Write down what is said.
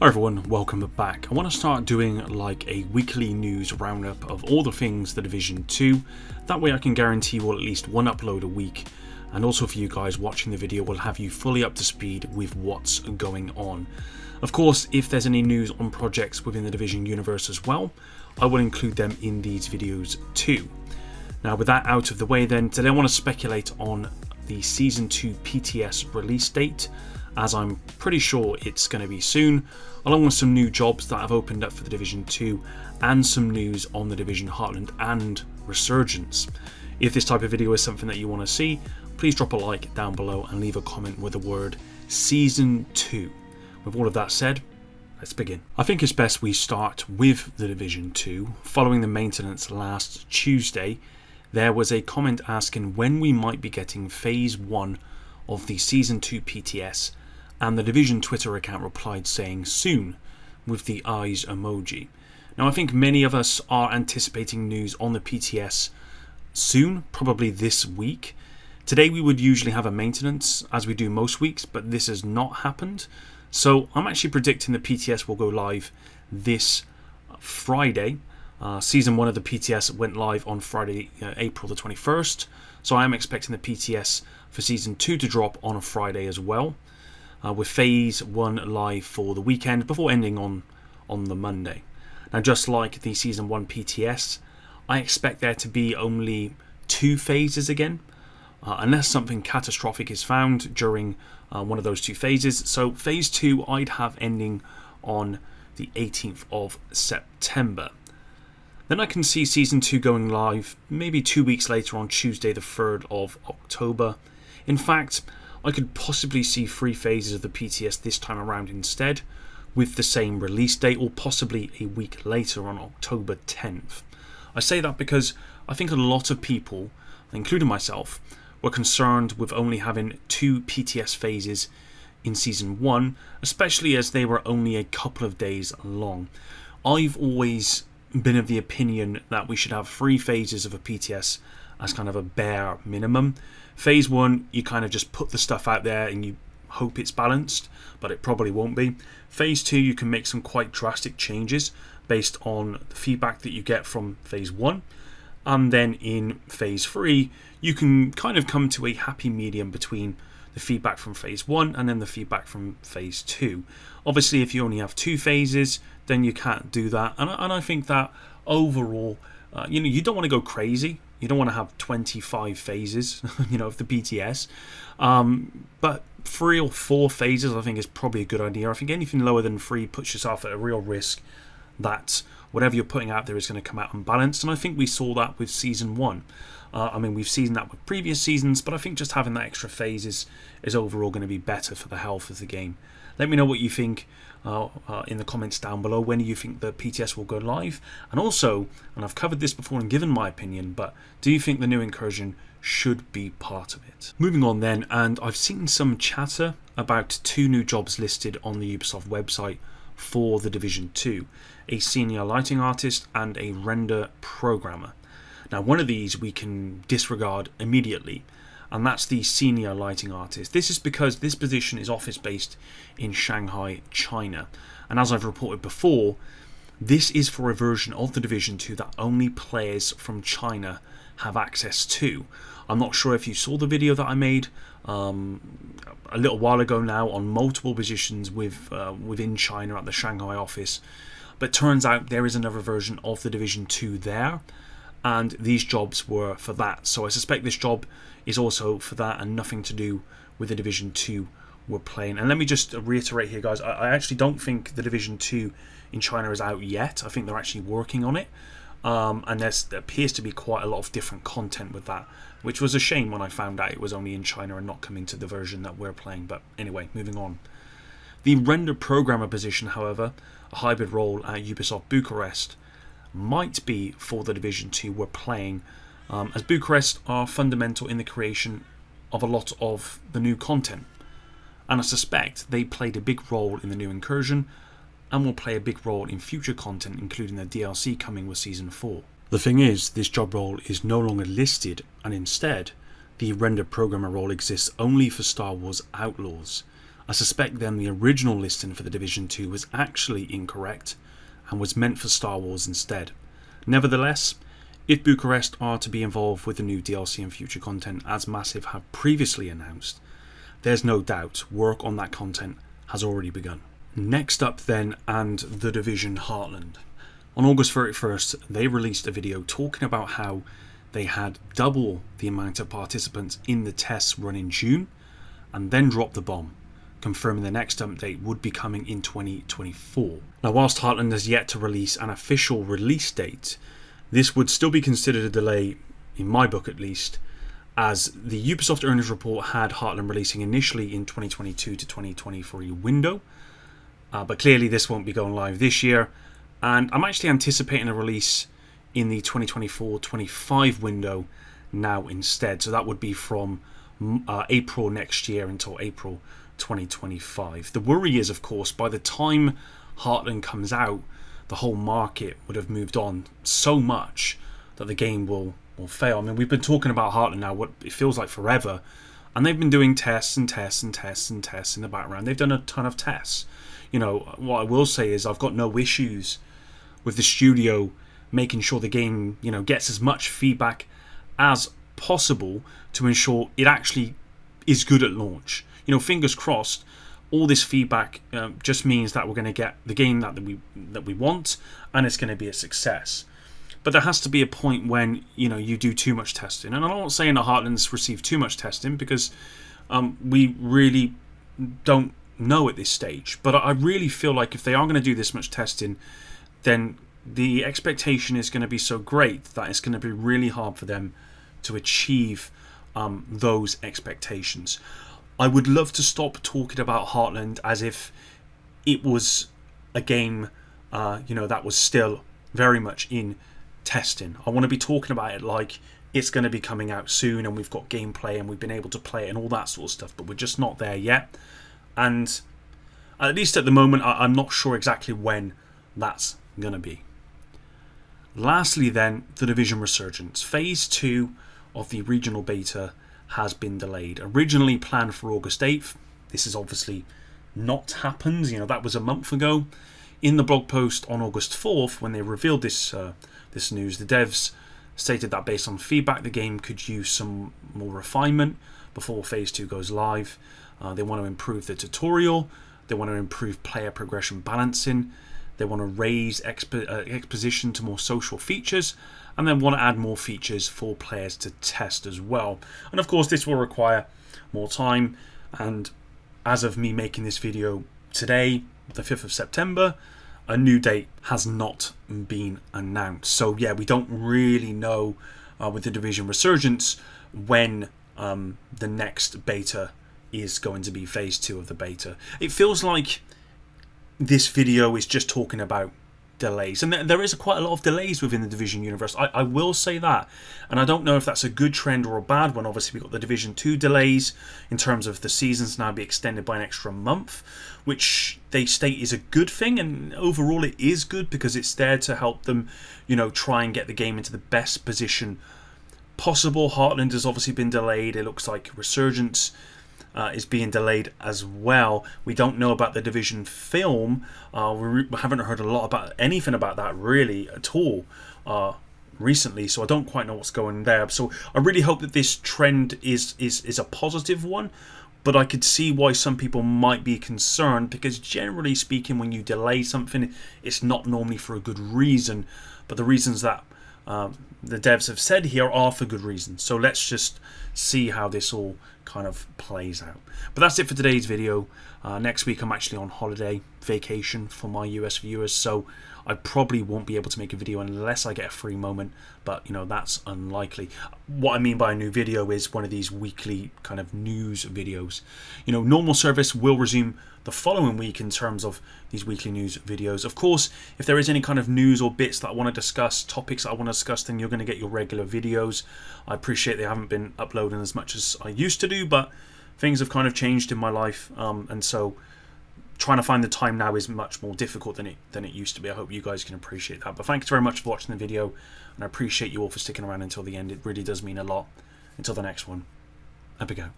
Hi everyone, welcome back. I want to start doing like a weekly news roundup of all the things The Division 2. That way I can guarantee you will at least one upload a week, and also for you guys watching the video will have you fully up to speed with what's going on. Of course, if there's any news on projects within the Division universe as well, I will include them in these videos too. Now with that out of the way then, today I want to speculate on the Season 2 PTS release date, as I'm pretty sure it's going to be soon, along with some new jobs that have opened up for the Division 2 and some news on the Division Heartland and Resurgence. If this type of video is something that you want to see, please drop a like down below and leave a comment with the word Season 2. With all of that said, let's begin. I think it's best we start with the Division 2. Following the maintenance last Tuesday, there was a comment asking when we might be getting Phase 1 of the Season 2 PTS, and the Division Twitter account replied saying soon, with the eyes emoji. Now I think many of us are anticipating news on the PTS soon, probably this week. Today we would usually have a maintenance, as we do most weeks, but this has not happened. So I'm actually predicting the PTS will go live this Friday. Season 1 of the PTS went live on Friday, April the 21st. So I am expecting the PTS for Season 2 to drop on a Friday as well, with Phase 1 live for the weekend before ending on the Monday. Now just like the Season 1 PTS, I expect there to be only 2 phases again, unless something catastrophic is found during one of those 2 phases. So Phase 2 I'd have ending on the 18th of September. Then I can see Season 2 going live maybe 2 weeks later on Tuesday the 3rd of October. In fact, I could possibly see 3 phases of the PTS this time around instead, with the same release date, or possibly a week later on October 10th. I say that because I think a lot of people, including myself, were concerned with only having 2 PTS phases in Season 1, especially as they were only a couple of days long. I've always been of the opinion that we should have 3 phases of a PTS as kind of a bare minimum. Phase 1, you kind of just put the stuff out there and you hope it's balanced, but it probably won't be. Phase 2, you can make some quite drastic changes based on the feedback that you get from Phase 1. And then in Phase 3, you can kind of come to a happy medium between the feedback from Phase 1 and then the feedback from Phase 2. Obviously, if you only have 2 phases, then you can't do that. And I think that overall, you don't want to go crazy. You don't want to have 25 phases, of the PTS. But 3 or 4 phases, I think, is probably a good idea. I think anything lower than 3 puts yourself at a real risk that whatever you're putting out there is going to come out unbalanced. And I think we saw that with Season 1. We've seen that with previous seasons, but I think just having that extra phase is overall going to be better for the health of the game. Let me know what you think in the comments down below. When do you think the PTS will go live? And also, and I've covered this before and given my opinion, but do you think the new incursion should be part of it? Moving on then, and I've seen some chatter about 2 new jobs listed on the Ubisoft website for the Division 2, a senior lighting artist and a render programmer. Now one of these we can disregard immediately, and that's the senior lighting artist. This is because this position is office based in Shanghai, China, and as I've reported before, this is for a version of the Division 2 that only players from China have access to. I'm not sure if you saw the video that I made a little while ago now on multiple positions within China at the Shanghai office, but turns out there is another version of the Division 2 there, and these jobs were for that. So I suspect this job is also for that and nothing to do with the Division 2 we're playing. And let me just reiterate here, guys, I actually don't think the Division 2 in China is out yet. I think they're actually working on it, and there appears to be quite a lot of different content with that, which was a shame when I found out it was only in China and not coming to the version that we're playing. But anyway, moving on. The render programmer position, however, a hybrid role at Ubisoft Bucharest, might be for the Division 2 we're playing, as Bucharest are fundamental in the creation of a lot of the new content, and I suspect they played a big role in the new incursion and will play a big role in future content, including the DLC coming with Season 4. The thing is, this job role is no longer listed, and instead the render programmer role exists only for Star Wars Outlaws. I suspect then the original listing for the Division 2 was actually incorrect and was meant for Star Wars instead. Nevertheless, if Bucharest are to be involved with the new DLC and future content as Massive have previously announced, there's no doubt work on that content has already begun. Next up then, and The Division Heartland. On August 31st, they released a video talking about how they had double the amount of participants in the tests run in June, and then dropped the bomb, confirming the next update would be coming in 2024. Now, whilst Heartland has yet to release an official release date, this would still be considered a delay, in my book at least, as the Ubisoft earnings report had Heartland releasing initially in 2022 to 2023 window, but clearly this won't be going live this year, and I'm actually anticipating a release in the 2024-25 window now instead, so that would be from April next year until April 2025. The worry is, of course, by the time Heartland comes out, the whole market would have moved on so much that the game will fail. I mean, we've been talking about Heartland now, what it feels like forever, and they've been doing tests and tests and tests and tests in the background. They've done a ton of tests. You know, what I will say is I've got no issues with the studio making sure the game, you know, gets as much feedback as possible to ensure it actually is good at launch. You know, fingers crossed, all this feedback just means that we're going to get the game that we want, and it's going to be a success. But there has to be a point when, you know, you do too much testing. And I'm not saying that Heartland's received too much testing, because we really don't know at this stage. But I really feel like if they are going to do this much testing, then the expectation is going to be so great that it's going to be really hard for them to achieve those expectations. I would love to stop talking about Heartland as if it was a game, you know, that was still very much in testing. I want to be talking about it like it's going to be coming out soon and we've got gameplay and we've been able to play it and all that sort of stuff, but we're just not there yet. And at least at the moment, I'm not sure exactly when that's going to be. Lastly then, The Division Resurgence. Phase 2 of the regional beta has been delayed. Originally planned for August 8th. This has obviously not happened. You know, that was a month ago. In the blog post on August 4th, when they revealed this news, the devs stated that based on feedback, the game could use some more refinement before Phase 2 goes live. They want to improve the tutorial. They want to improve player progression balancing. They want to raise exposition to more social features, and then want to add more features for players to test as well. And of course, this will require more time. And as of me making this video today, the 5th of September, a new date has not been announced. So yeah, we don't really know with the Division Resurgence when the next beta is going to be Phase 2 of the beta. It feels like this video is just talking about delays, and there is quite a lot of delays within the Division universe. I will say that, and I don't know if that's a good trend or a bad one. Obviously, we've got the Division 2 delays in terms of the seasons now be extended by an extra month, which they state is a good thing, and overall it is good because it's there to help them, you know, try and get the game into the best position possible. Heartland has obviously been delayed. It looks like Resurgence is being delayed as well. We don't know about the Division film. We haven't heard a lot about anything about that really at all recently, so I don't quite know what's going there. So I really hope that this trend is a positive one, but I could see why some people might be concerned, because generally speaking, when you delay something, it's not normally for a good reason, but the reasons that the devs have said here are for good reasons. So let's just see how this all kind of plays out. But that's it for today's video. Next week I'm actually on holiday, vacation for my US viewers, so I probably won't be able to make a video unless I get a free moment, but you know, that's unlikely. What I mean by a new video is one of these weekly kind of news videos. You know, normal service will resume the following week in terms of these weekly news videos. Of course, if there is any kind of news or bits that I want to discuss, topics that I want to discuss, then you're going to get your regular videos. I appreciate they haven't been uploading as much as I used to do, but things have kind of changed in my life, and so trying to find the time now is much more difficult than it used to be. I hope you guys can appreciate that. But thanks very much for watching the video, and I appreciate you all for sticking around until the end. It really does mean a lot. Until the next one, up we go.